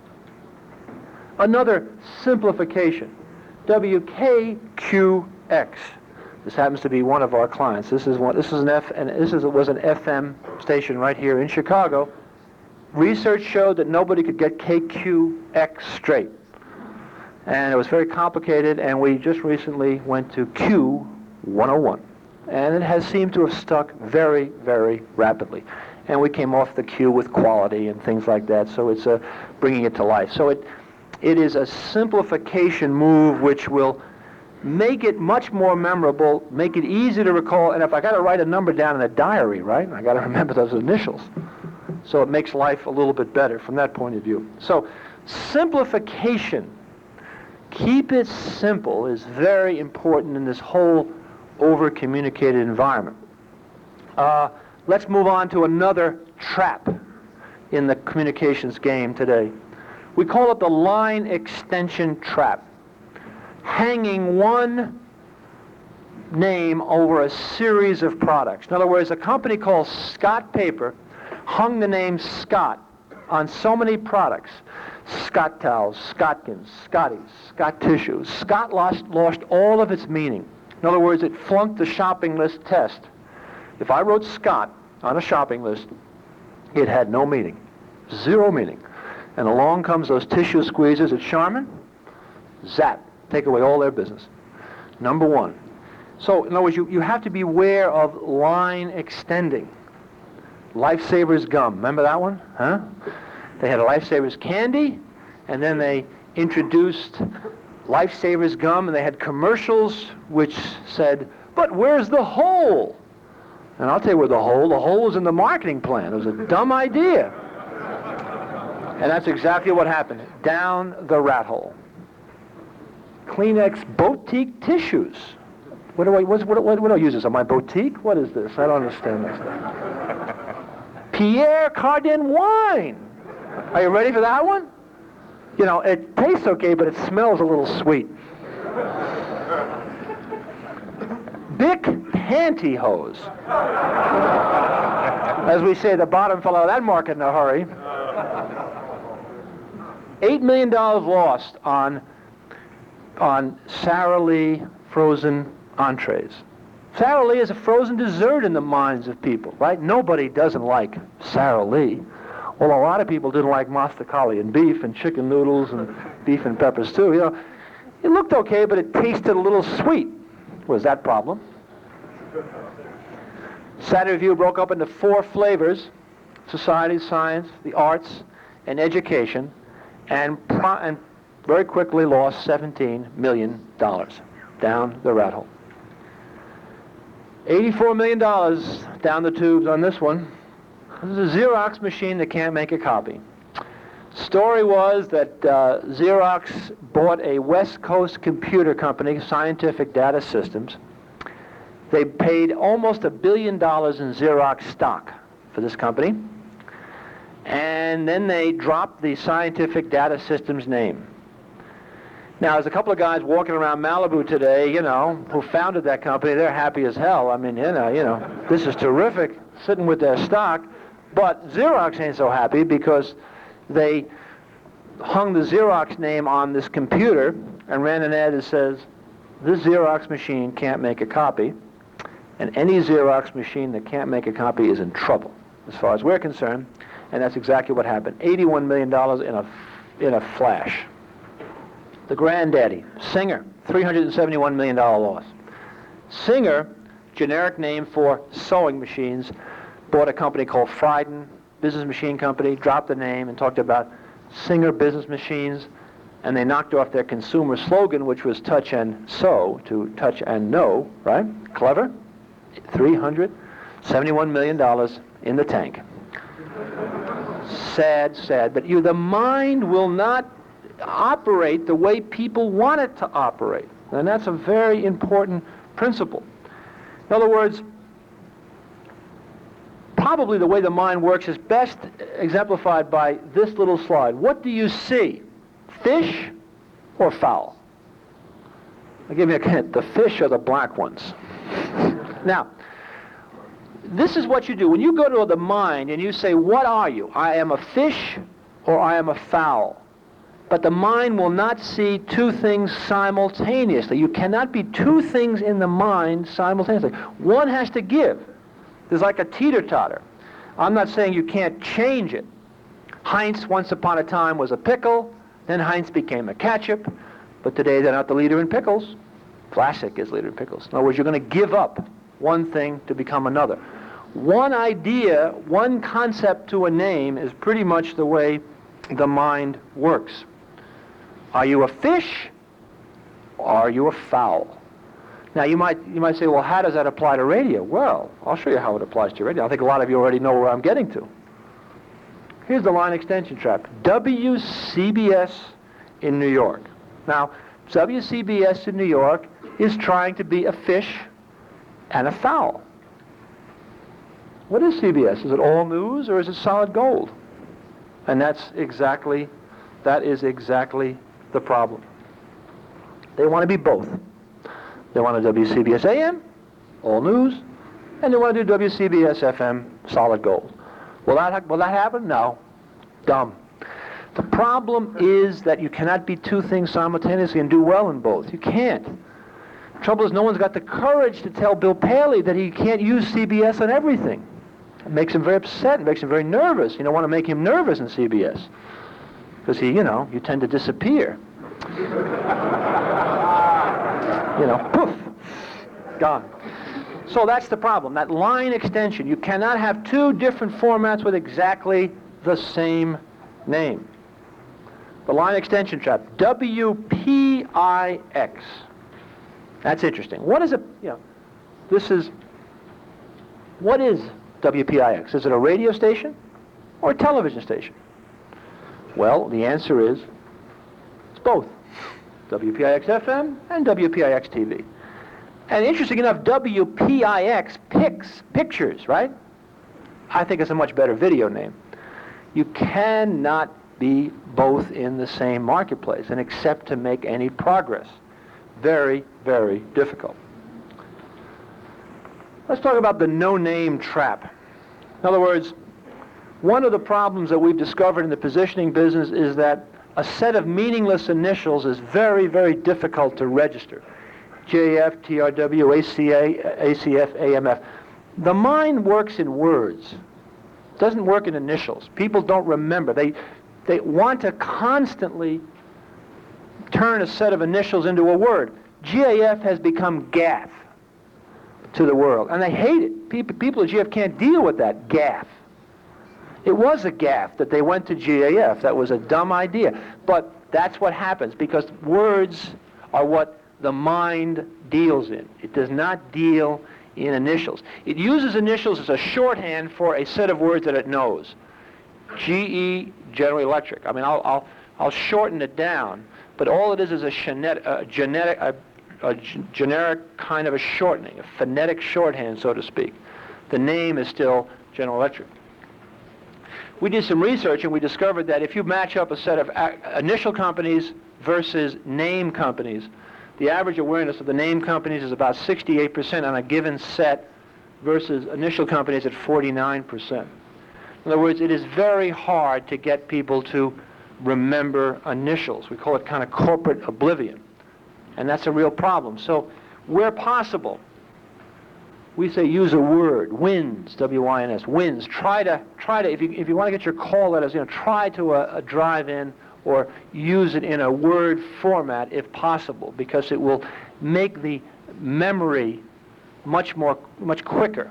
Another simplification. WKQX. This happens to be one of our clients. This was an FM station right here in Chicago. Research showed that nobody could get KQX straight. And it was very complicated, and we just recently went to Q101. And it has seemed to have stuck very, very rapidly. And we came off the Q with quality and things like that, so it's bringing it to life. So it is a simplification move which will make it much more memorable, make it easy to recall, and if I got to write a number down in a diary, right, I got to remember those initials. So it makes life a little bit better from that point of view. So simplification, keep it simple, is very important in this whole over-communicated environment. Let's move on to another trap in the communications game today. We call it the line extension trap. Hanging one name over a series of products. In other words, a company called Scott Paper hung the name Scott on so many products. Scott towels, Scotkins, Scotties, Scott tissues. Scott lost all of its meaning. In other words, it flunked the shopping list test. If I wrote Scott on a shopping list, it had no meaning, zero meaning. And along comes those tissue squeezers at Charmin, zap, take away all their business. Number one. So, in other words, you have to be aware of line extending. Lifesavers gum, remember that one? Huh? They had a Lifesavers candy, and then they introduced Lifesavers gum, and they had commercials which said, "But where's the hole?" And I'll tell you where the hole was in the marketing plan. It was a dumb idea. And that's exactly what happened. Down the rat hole. Kleenex Boutique tissues. What do I use this on my boutique? What is this? I don't understand this stuff. Pierre Cardin wine. Are you ready for that one? You know, it tastes okay, but it smells a little sweet. Bic pantyhose. As we say, the bottom fell out of that market in a hurry. $8 million lost on Sara Lee frozen entrees. Sara Lee is a frozen dessert in the minds of people, right? Nobody doesn't like Sara Lee. Well, a lot of people didn't like masticali and beef and chicken noodles and beef and peppers too. You know, it looked okay, but it tasted a little sweet. Was that problem? Saturday Review broke up into 4 flavors: society, science, the arts, and education, and very quickly lost $17 million down the rat hole. $84 million down the tubes on this one. This is a Xerox machine that can't make a copy. Story was that Xerox bought a West Coast computer company, Scientific Data Systems. They paid almost $1 billion in Xerox stock for this company. And then they dropped the Scientific Data Systems name. Now, there's a couple of guys walking around Malibu today, you know, who founded that company. They're happy as hell. I mean, you know, this is terrific, sitting with their stock. But Xerox ain't so happy because they hung the Xerox name on this computer and ran an ad that says, "This Xerox machine can't make a copy, and any Xerox machine that can't make a copy is in trouble, as far as we're concerned." And that's exactly what happened. $81 million in a flash. The granddaddy, Singer, $371 million loss. Singer, generic name for sewing machines, bought a company called Frieden Business Machine Company, dropped the name, and talked about Singer business machines, and they knocked off their consumer slogan, which was touch and sew, to touch and know, right? Clever. $371 million in the tank. Sad, sad. But the mind will not operate the way people want it to operate. And that's a very important principle. In other words, probably the way the mind works is best exemplified by this little slide. What do you see? Fish or fowl? I'll give you a hint. The fish are the black ones. Now, this is what you do. When you go to the mind and you say, what are you? I am a fish or I am a fowl. But the mind will not see two things simultaneously. You cannot be two things in the mind simultaneously. One has to give. There's like a teeter-totter. I'm not saying you can't change it. Heinz, once upon a time, was a pickle. Then Heinz became a ketchup. But today they're not the leader in pickles. Classic is leader in pickles. In other words, you're going to give up one thing to become another. One idea, one concept to a name is pretty much the way the mind works. Are you a fish or are you a fowl? Now you might say, well, how does that apply to radio? Well, I'll show you how it applies to radio. I think a lot of you already know where I'm getting to. Here's the line extension trap. WCBS in New York. Now, WCBS in New York is trying to be a fish and a fowl. What is CBS? Is it all news or is it solid gold? And that is exactly the problem. They want to be both. They want a WCBS AM, all news, and they want to do WCBS FM, solid gold. Will that happen? No. Dumb. The problem is that you cannot be two things simultaneously and do well in both. You can't. The trouble is no one's got the courage to tell Bill Paley that he can't use CBS on everything. It makes him very upset. It makes him very nervous. You don't want to make him nervous in CBS because you tend to disappear. Poof, gone. So that's the problem, that line extension. You cannot have two different formats with exactly the same name. The line extension trap, WPIX. That's interesting. What is what is WPIX? Is it a radio station or a television station? Well, the answer is it's both. WPIX FM and WPIX TV. And interesting enough, WPIX pictures, right? I think it's a much better video name. You cannot be both in the same marketplace and expect to make any progress. Very, very difficult. Let's talk about the no-name trap. In other words, one of the problems that we've discovered in the positioning business is that a set of meaningless initials is very, very difficult to register. JF, TRW, ACA, ACF, AMF. The mind works in words. It doesn't work in initials. People don't remember. They want to constantly turn a set of initials into a word. GAF has become GAF to the world, and they hate it. People at GAF can't deal with that, GAF. It was a gaffe that they went to GAF. That was a dumb idea. But that's what happens because words are what the mind deals in. It does not deal in initials. It uses initials as a shorthand for a set of words that it knows. GE, General Electric. I mean, I'll shorten it down, but all it is a generic kind of a shortening, a phonetic shorthand, so to speak. The name is still General Electric. We did some research and we discovered that if you match up a set of initial companies versus name companies, the average awareness of the name companies is about 68% on a given set versus initial companies at 49%. In other words, it is very hard to get people to remember initials. We call it kind of corporate oblivion. And that's a real problem. So where possible, we say use a word, wins, W-I-N-S, wins. Try to, if you want to get your call letters, try to a drive-in or use it in a word format if possible, because it will make the memory much quicker.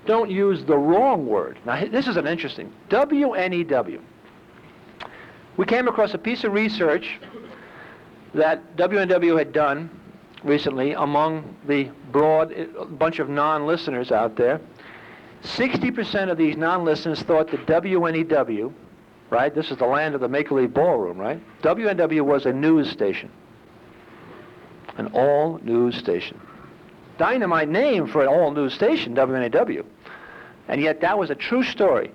Don't use the wrong word. Now, this is an interesting, WNEW. We came across a piece of research that WNW had done recently among the broad bunch of non-listeners out there. 60% of these non-listeners thought that WNEW, right, this is the land of the Make-A-Believe Ballroom, right? WNW was a news station, an all-news station. Dynamite name for an all-news station, WNEW. And yet that was a true story.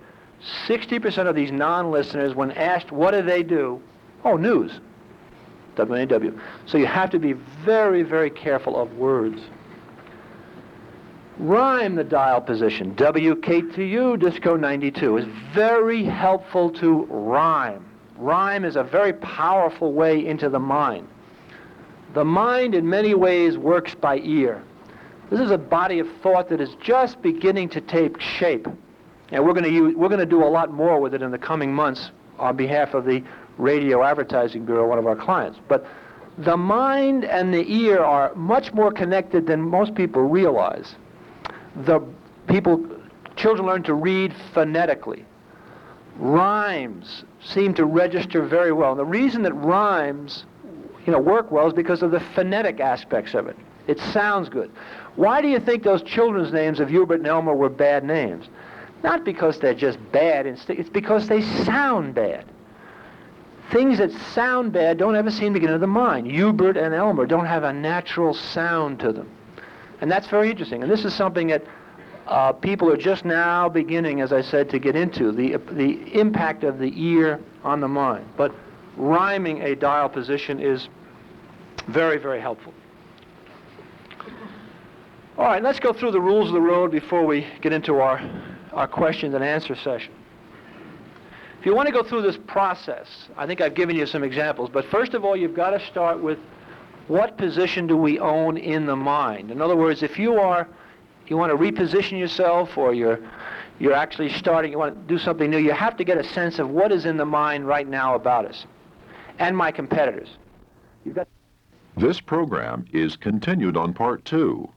60% of these non-listeners, when asked what do they do, oh, news. WNEW. So you have to be very, very careful of words. Rhyme the dial position. WKTU Disco 92 is very helpful to rhyme. Rhyme is a very powerful way into the mind. The mind in many ways works by ear. This is a body of thought that is just beginning to take shape. And we're going to do a lot more with it in the coming months on behalf of the Radio Advertising Bureau, one of our clients. But the mind and the ear are much more connected than most people realize. Children learn to read phonetically. Rhymes seem to register very well. And the reason that rhymes, work well is because of the phonetic aspects of it. It sounds good. Why do you think those children's names of Hubert and Elmer were bad names? Not because they're just bad, it's because they sound bad. Things that sound bad don't ever seem to get into the mind. Hubert and Elmer don't have a natural sound to them. And that's very interesting. And this is something that people are just now beginning, as I said, to get into the impact of the ear on the mind. But rhyming a dial position is very, very helpful. All right, let's go through the rules of the road before we get into our question and answer session. If you want to go through this process, I think I've given you some examples, but first of all, you've got to start with what position do we own in the mind? In other words, if you want to reposition yourself, or you're actually starting, you want to do something new, you have to get a sense of what is in the mind right now about us and my competitors. This program is continued on Part 2.